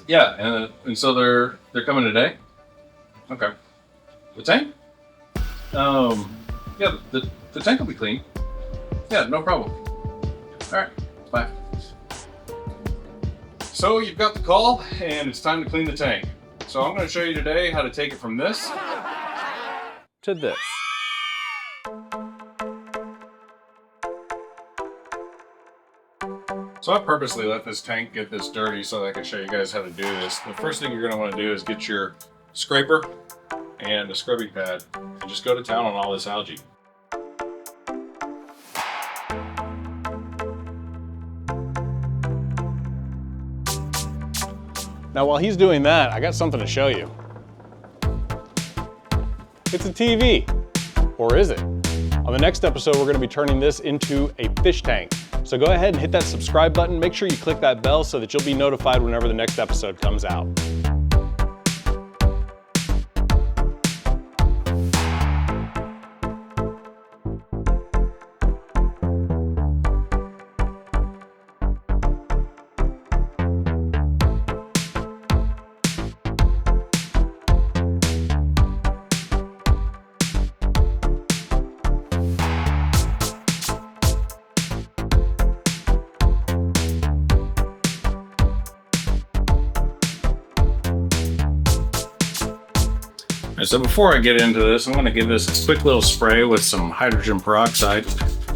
Yeah, and so they're coming today. Okay. The tank? Yeah, the tank will be clean. Yeah, no problem. All right, bye. So you've got the call, and it's time to clean the tank. So I'm going to show you today how to take it from this to this. So I purposely let this tank get this dirty so that I can show you guys how to do this. The first thing you're going to want to do is get your scraper and a scrubbing pad and just go to town on all this algae. Now while he's doing that, I got something to show you. It's a TV, or is it? On the next episode, we're going to be turning this into a fish tank. So go ahead and hit that subscribe button. Make sure you click that bell so that you'll be notified whenever the next episode comes out. So before I get into this, I'm going to give this a quick little spray with some hydrogen peroxide.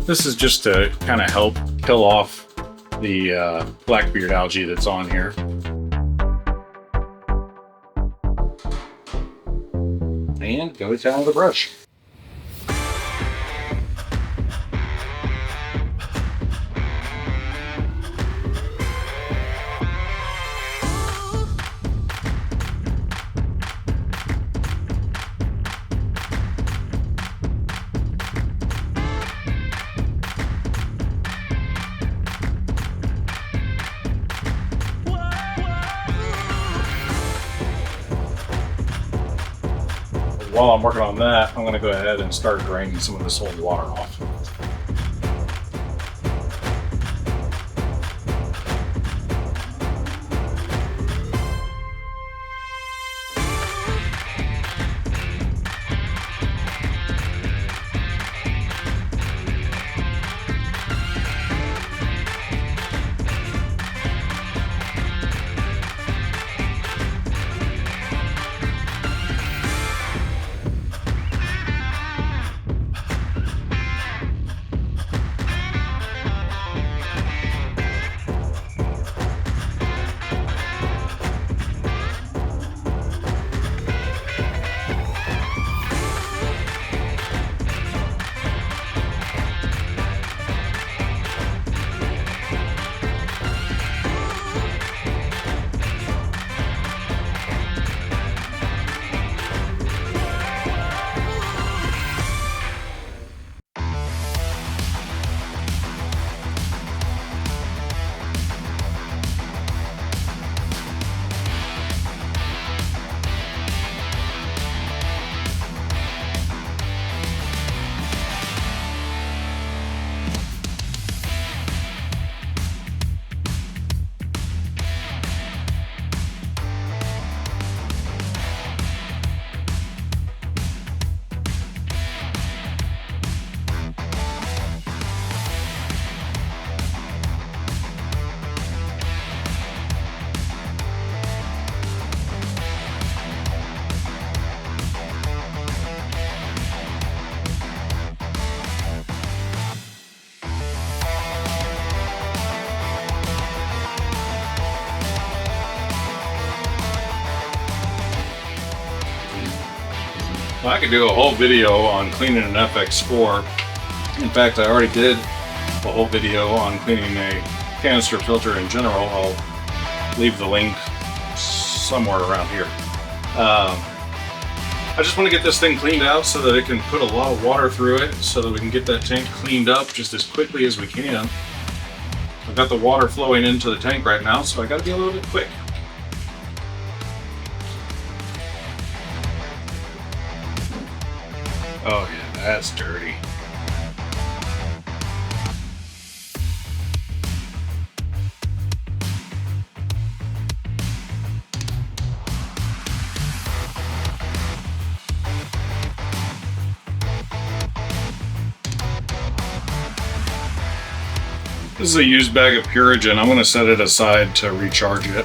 This is just to kind of help kill off the blackbeard algae that's on here. And go to town with a brush. While I'm working on that, I'm going to go ahead and start draining some of this old water off. Well, I could do a whole video on cleaning an FX4. In fact, I already did a whole video on cleaning a canister filter in general. I'll leave the link somewhere around here. I just want to get this thing cleaned out so that it can put a lot of water through it so that we can get that tank cleaned up just as quickly as we can. I've got the water flowing into the tank right now, so I got to be a little bit quick. Oh yeah, that's dirty. This is a used bag of Purigen. I'm going to set it aside to recharge it.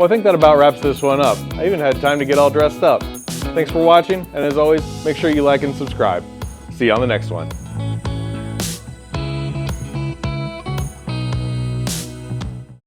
Well, I think that about wraps this one up. I even had time to get all dressed up. Thanks for watching, and as always, make sure you like and subscribe. See you on the next one.